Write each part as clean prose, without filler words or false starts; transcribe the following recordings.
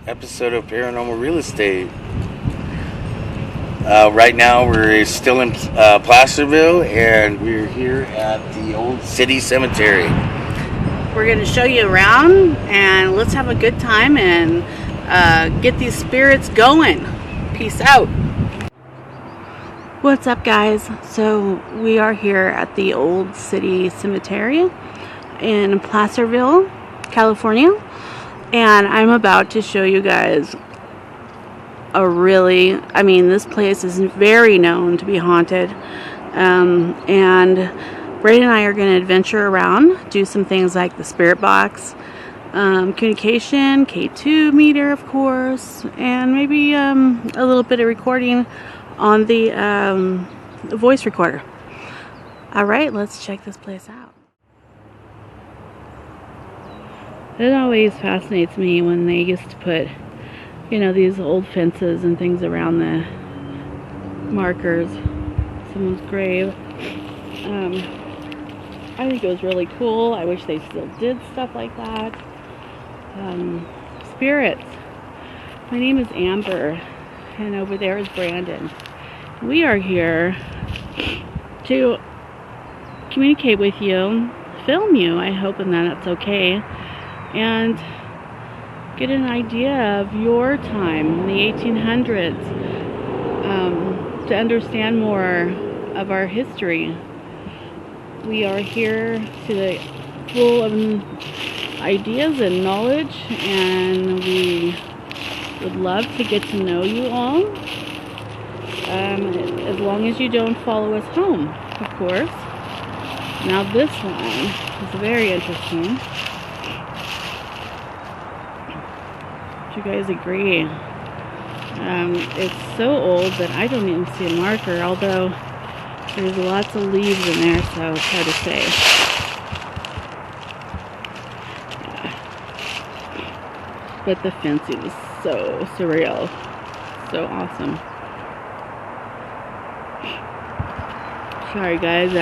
episode of Paranormal Real Estate. Right now, we're still in Placerville, and we're here at the old city cemetery. We're going to show you around, and let's have a good time and get these spirits going. Peace out. What's up, guys? So we are here at the old city cemetery in Placerville, California, and I'm about to show you guys this place is very known to be haunted, and Brady and I are going to adventure around, do some things like the spirit box, communication, K2 meter, of course, and maybe a little bit of recording on the voice recorder. Alright, let's check this place out. It always fascinates me when they used to put, these old fences and things around the markers, someone's grave. I think it was really cool. I wish they still did stuff like that. Spirits. My name is Amber, and over there is Brandon. We are here to communicate with you, film you, I hope, and that's okay, and get an idea of your time in the 1800s, to understand more of our history. We are here full of ideas and knowledge, and we would love to get to know you all, as long as you don't follow us home, of course. Now this one is very interesting. Do you guys agree? It's so old that I don't even see a marker, although there's lots of leaves in there, so it's hard to say. Yeah. But the fencing is so surreal. So awesome. Sorry guys,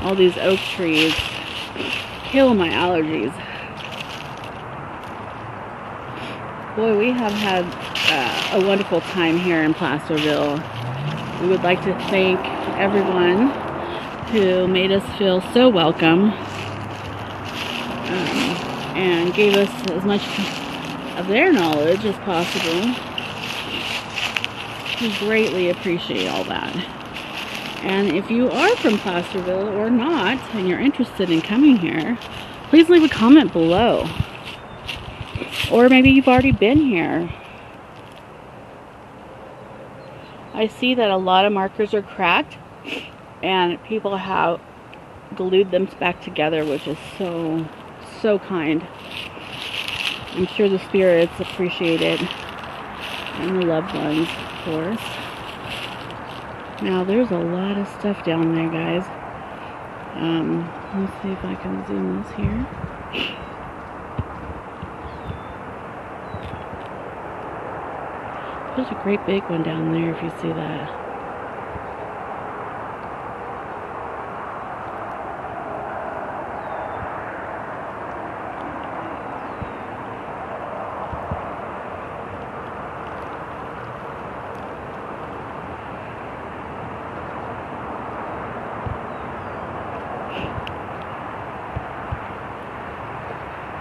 all these oak trees kill my allergies. Boy, we have had a wonderful time here in Placerville. We would like to thank everyone who made us feel so welcome, and gave us as much of their knowledge as possible. We greatly appreciate all that. And if you are from Placerville or not, and you're interested in coming here, please leave a comment below. Or maybe you've already been here. I see that a lot of markers are cracked, and people have glued them back together, which is so, so kind. I'm sure the spirits appreciate it, and the loved ones, of course. Now, there's a lot of stuff down there, guys. Let's see if I can zoom this here. There's a great big one down there, if you see that.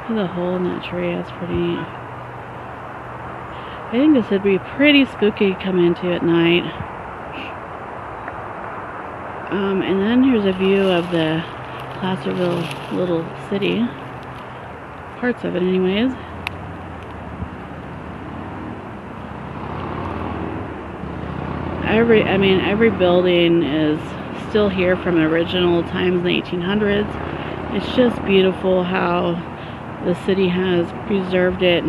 There's a hole in that tree. That's pretty neat. I think this would be pretty spooky to come into at night. And then here's a view of the Placerville little city. Parts of it anyways. Every building is still here from original times in the 1800s. It's just beautiful how the city has preserved it.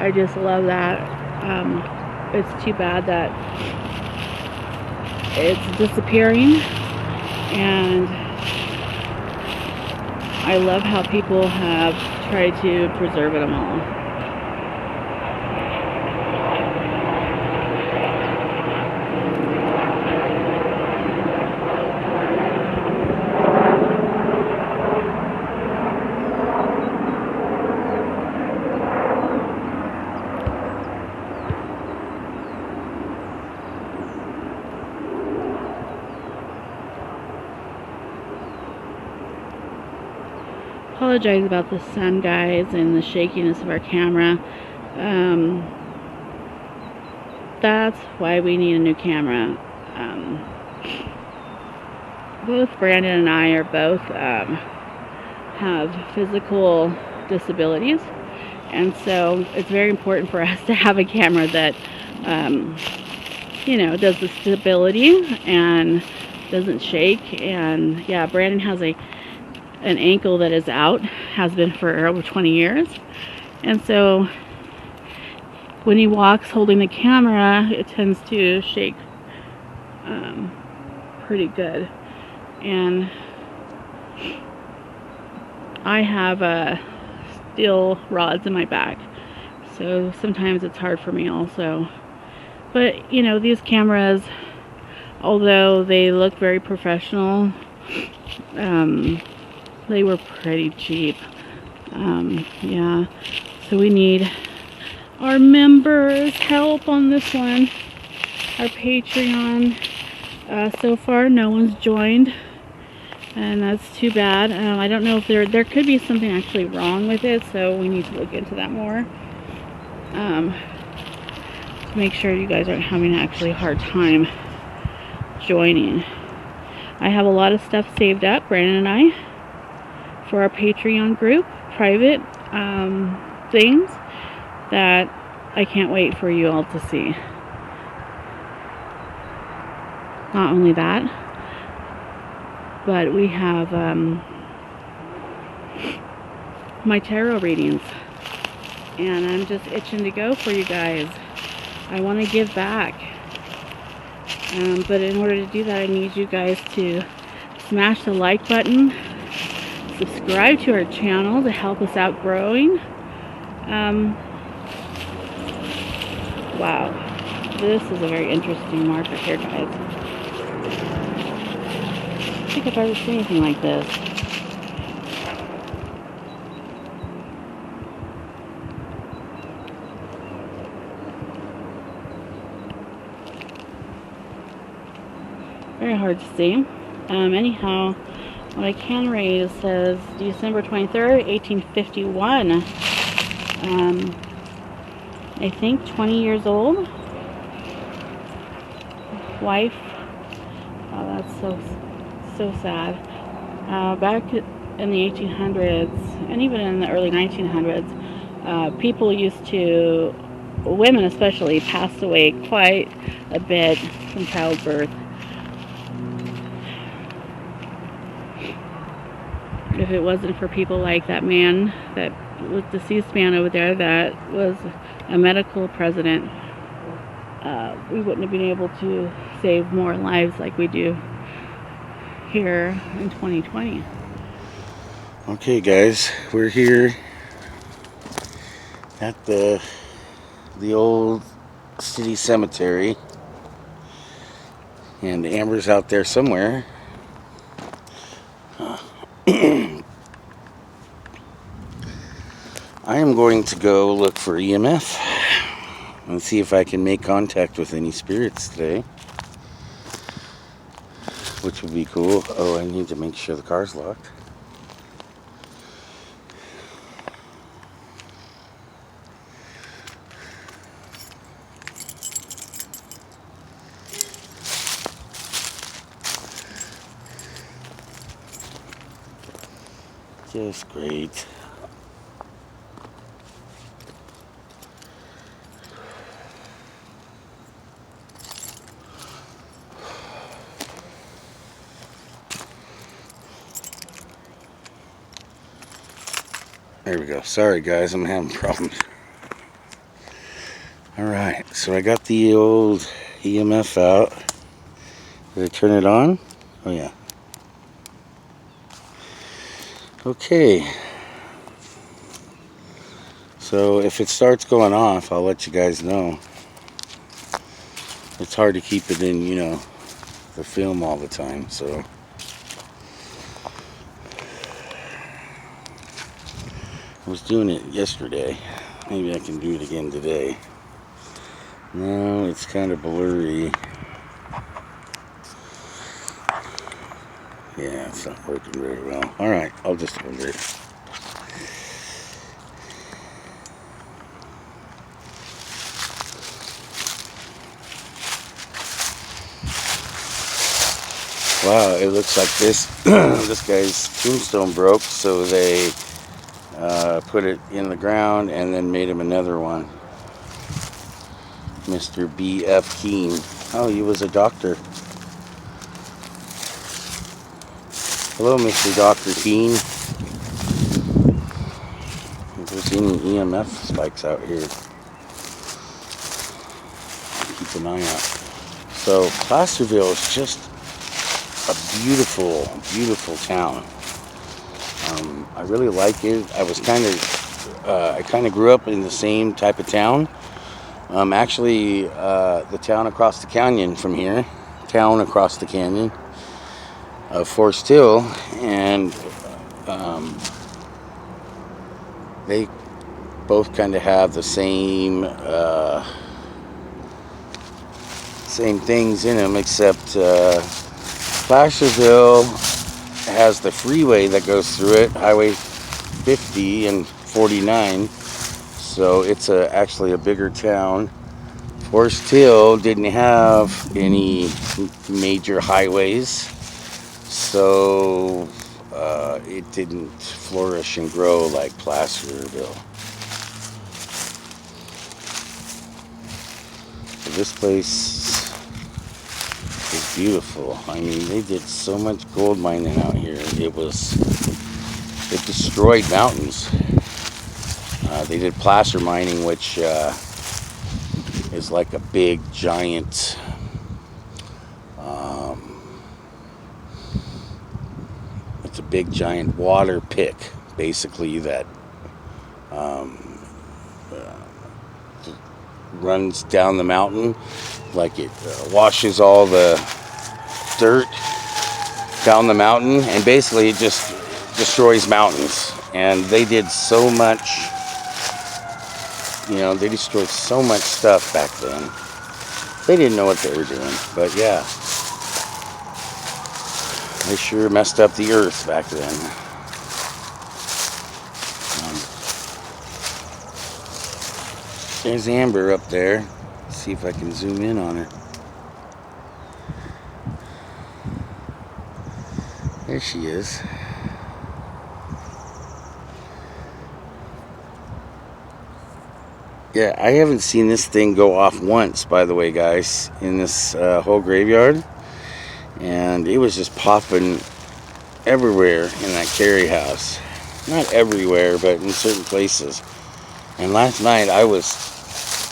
I just love that. It's too bad that it's disappearing, and I love how people have tried to preserve it all. apologize about the sun, guys, and the shakiness of our camera. That's why we need a new camera. Both Brandon and I are both have physical disabilities, and so it's very important for us to have a camera that you know, does the stability and doesn't shake. And yeah, Brandon has an ankle that is out, has been for over 20 years, and so when he walks holding the camera, it tends to shake pretty good. And I have steel rods in my back, so sometimes it's hard for me also. But you know, these cameras, although they look very professional, they were pretty cheap. Yeah, so we need our members' help on this one. Our Patreon. So far, no one's joined, and that's too bad. I don't know if there could be something actually wrong with it, so we need to look into that more. To make sure you guys aren't having actually a hard time joining. I have a lot of stuff saved up, Brandon and I, for our Patreon group, private things that I can't wait for you all to see. Not only that, but we have my tarot readings, and I'm just itching to go for you guys. I want to give back, but in order to do that, I need you guys to smash the like button, subscribe to our channel to help us out growing. Wow, this is a very interesting marker here, guys. I don't think I've ever seen anything like this. Very hard to see. Anyhow, what I can read says December 23rd, 1851. I think 20 years old. Wife. Oh, that's so sad. Back in the 1800s, and even in the early 1900s, people used to, women especially, passed away quite a bit from childbirth. If it wasn't for people like that man, that was deceased man over there, that was a medical president, we wouldn't have been able to save more lives like we do here in 2020. Okay, guys, we're here at the old city cemetery, and Amber's out there somewhere. I am going to go look for EMF and see if I can make contact with any spirits today, which would be cool. Oh, I need to make sure the car's locked. Just great. There we go. Sorry guys, I'm having problems. Alright, so I got the old EMF out. Did I turn it on? Oh yeah. Okay. So if it starts going off, I'll let you guys know. It's hard to keep it in, you know, the film all the time, so. I was doing it yesterday. Maybe I can do it again today. No, it's kind of blurry. Yeah, it's not working very well. Alright, I'll just hold it. Wow, it looks like this this guy's tombstone broke, so they put it in the ground and then made him another one. Mr. B.F. Keene. Oh, he was a doctor. Hello, Mr. Dr. Keene. If there's any EMF spikes out here, keep an eye out. So, Placerville is just a beautiful, beautiful town. I really like it. I kind of grew up in the same type of town. Actually, the town across the canyon from here, across the canyon of Forest Hill, and they both kind of have the same things in them, except Placerville has the freeway that goes through it, Highway 50 and 49, so it's actually a bigger town. Forest Hill didn't have any major highways, so it didn't flourish and grow like Placerville. So this place is beautiful. I mean, they did so much gold mining out here. It destroyed mountains. They did placer mining, which is like a big giant it's a big giant water pick, basically, that runs down the mountain, like it washes all the dirt down the mountain, and basically it just destroys mountains. And they did so much, they destroyed so much stuff back then. They didn't know what they were doing, but yeah, they sure messed up the earth back then. There's Amber up there. Let's see if I can zoom in on her. There she is. Yeah, I haven't seen this thing go off once, by the way, guys, in this whole graveyard. And it was just popping everywhere in that carry house. Not everywhere, but in certain places. And last night I was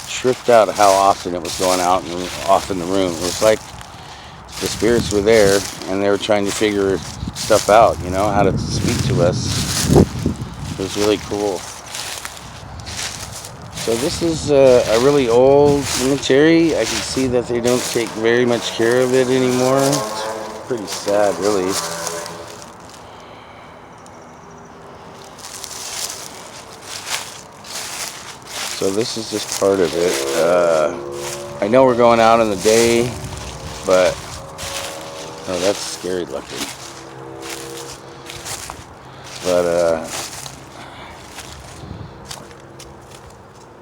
tripped out how often it was going out and off in the room. It was like the spirits were there and they were trying to figure stuff out, how to speak to us. It was really cool. So this is a really old cemetery. I can see that they don't take very much care of it anymore. It's pretty sad, really. So this is just part of it. I know we're going out in the day, but oh, that's scary looking. But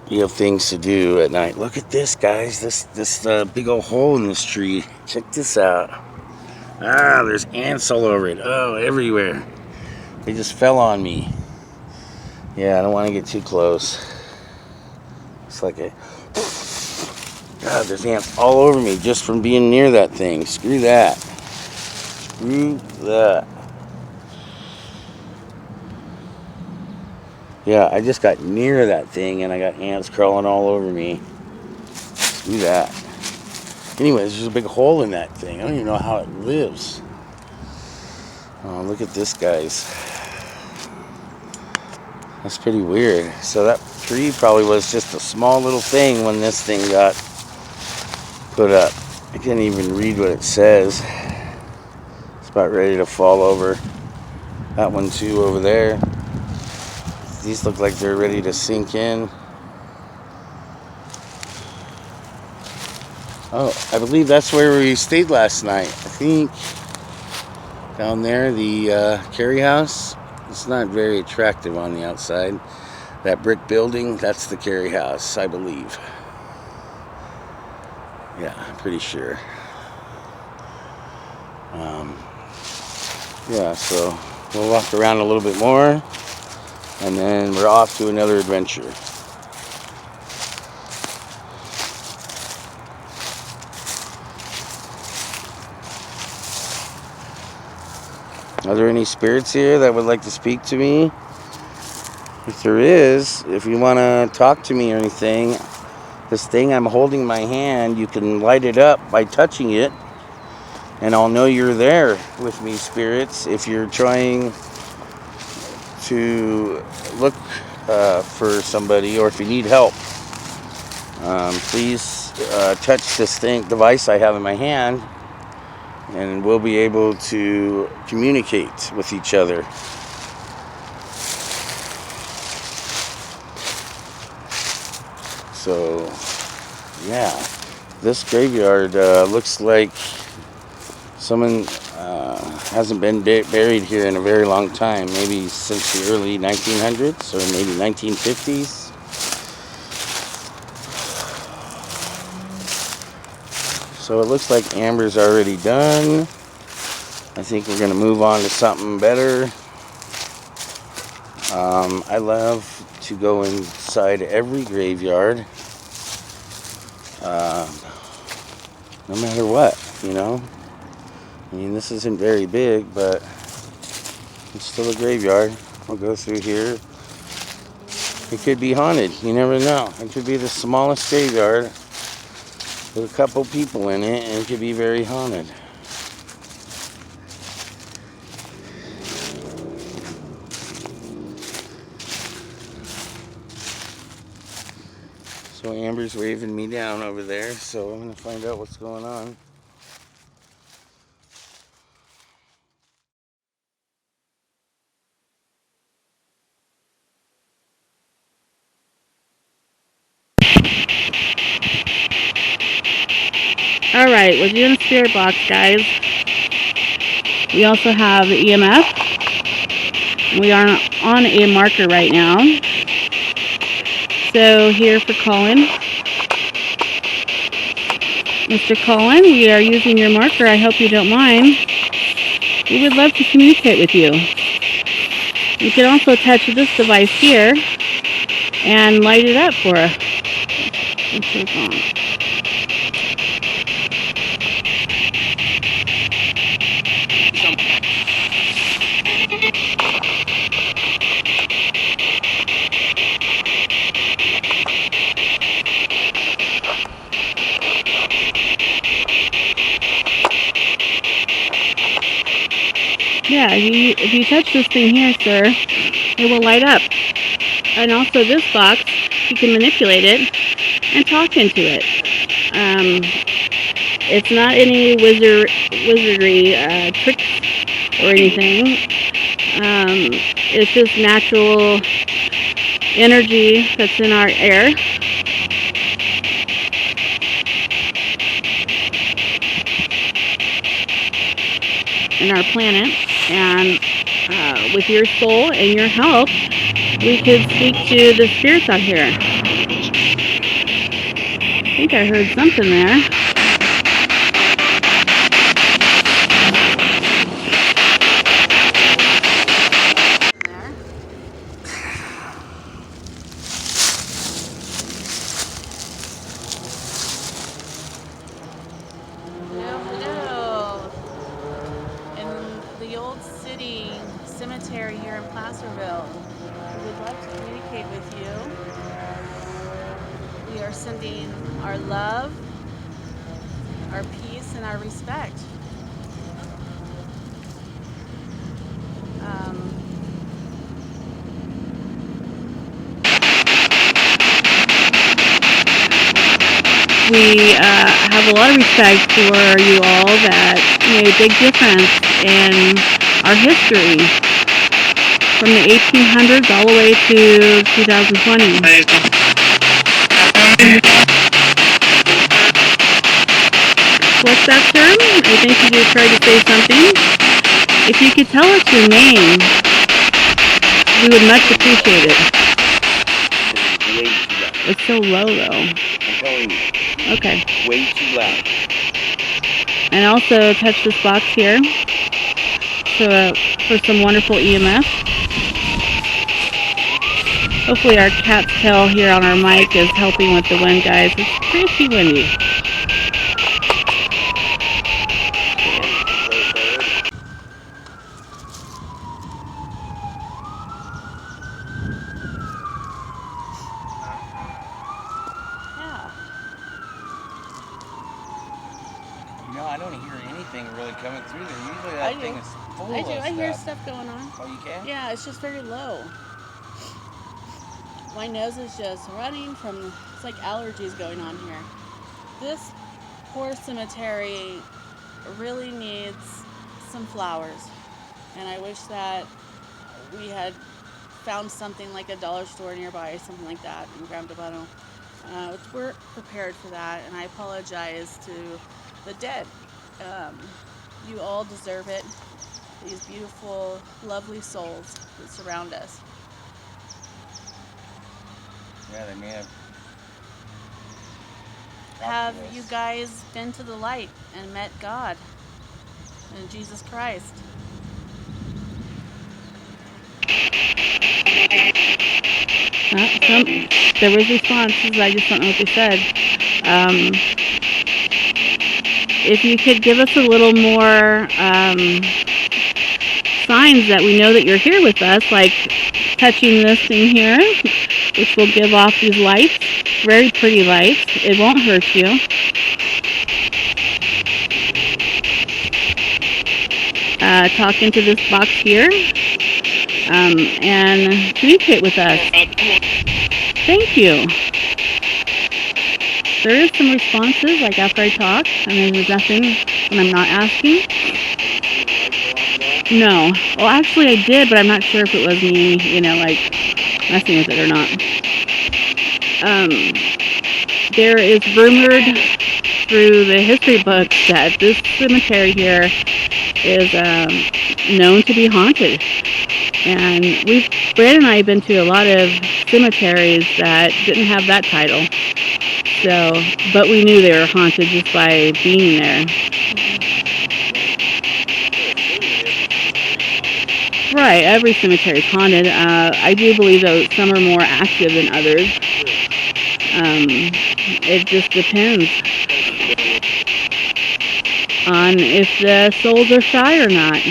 you have things to do at night. Look at this, guys. This big old hole in this tree. Check this out. Ah, there's ants all over it. Oh, everywhere. They just fell on me. Yeah, I don't want to get too close. It's like a... God, there's ants all over me just from being near that thing. Screw that. Screw that. Yeah, I just got near that thing and I got ants crawling all over me. Screw that. Anyways, there's a big hole in that thing. I don't even know how it lives. Oh, look at this, guys. That's pretty weird. So that tree probably was just a small little thing when this thing got put up. I can't even read what it says. It's about ready to fall over. That one too over there. These look like they're ready to sink in. Oh, I believe that's where we stayed last night. I think down there, the carry house. It's not very attractive on the outside. That brick building, that's the carry house, I believe. Yeah, I'm pretty sure. Yeah, so we'll walk around a little bit more, and then we're off to another adventure. Are there any spirits here that would like to speak to me? If there is, if you want to talk to me or anything, this thing I'm holding in my hand, you can light it up by touching it, and I'll know you're there with me, spirits. If you're trying to look for somebody, or if you need help, please touch this device I have in my hand, and we'll be able to communicate with each other. So, yeah, this graveyard looks like someone hasn't been buried here in a very long time, maybe since the early 1900s or maybe 1950s. So it looks like Amber's already done. I think we're going to move on to something better. I love to go inside every graveyard, no matter what, you know. I mean, this isn't very big, but it's still a graveyard. We'll go through here. It could be haunted. You never know. It could be the smallest graveyard with a couple people in it, and it could be very haunted. So Amber's waving me down over there, so I'm going to find out what's going on. Alright, we're doing a spirit box, guys. We also have EMF. We are on a marker right now. So here for Colin. Mr. Colin, we are using your marker. I hope you don't mind. We would love to communicate with you. You can also touch this device here and light it up for us. Let's turn it on. Yeah, if you touch this thing here, sir, it will light up. And also this box, you can manipulate it and talk into it. It's not any wizardry tricks or anything. It's just natural energy that's in our air. In our planet, and with your soul and your help, we could speak to the spirits out here. I think I heard something there. Hello. In the old city cemetery here in Placerville. We would love to communicate with you. We are sending our love, our peace, and our respect. We have a lot of respect for you all that made a big difference in our history from the 1800s all the way to 2020. What's that, sir? I think you just tried to say something. If you could tell us your name, we would much appreciate it. It's so low, though. I'm telling you. Okay. Way too loud. And also touch this box here for some wonderful EMF. Hopefully our cat's tail here on our mic is helping with the wind, guys. It's pretty windy. Yeah. You know, I don't hear anything really coming through there. Usually that thing is full of stuff. I hear stuff going on. Oh, you can? Yeah, it's just very low. My nose is just running from, it's like allergies going on here. This poor cemetery really needs some flowers. And I wish that we had found something like a dollar store nearby, something like that in Grand Devano. We're prepared for that, and I apologize to the dead. You all deserve it. These beautiful, lovely souls that surround us. Yeah, they may have. Have you guys been to the light and met God and Jesus Christ? There was responses, I just don't know what they said. If you could give us a little more signs that we know that you're here with us, like touching this thing here, which will give off these lights, very pretty lights. It won't hurt you. Talk into this box here and communicate with us. Thank you. There is some responses, like after I talk, and there's nothing when I'm not asking. No. Well, actually I did, but I'm not sure if it was me, you know, like messing with it or not. There is rumored through the history books that this cemetery here is known to be haunted. And Brad and I have been to a lot of cemeteries that didn't have that title. So, but we knew they were haunted just by being there. Right, every cemetery is haunted. I do believe that some are more active than others. It just depends on if the souls are shy or not.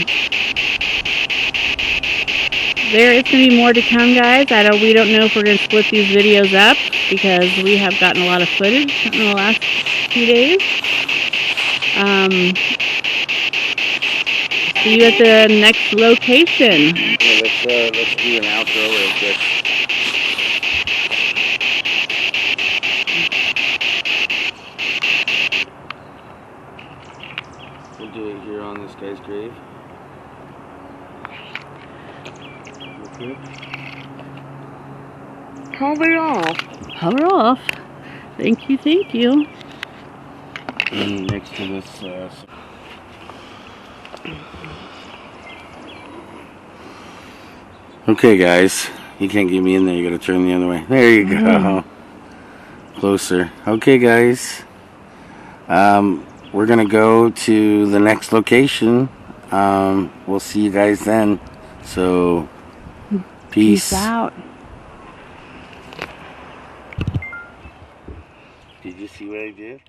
There is going to be more to come, guys. We don't know if we're going to split these videos up because we have gotten a lot of footage in the last few days. See you at the next location. Yeah, let's do an outro real quick. We'll do it here on this guy's grave. Okay. Cover off. Cover off. Thank you, thank you. And next to this. Okay, guys. You can't get me in there. You gotta turn the other way. There you go. Closer. Okay, guys. We're gonna go to the next location. We'll see you guys then. So, peace out. Did you see what I did?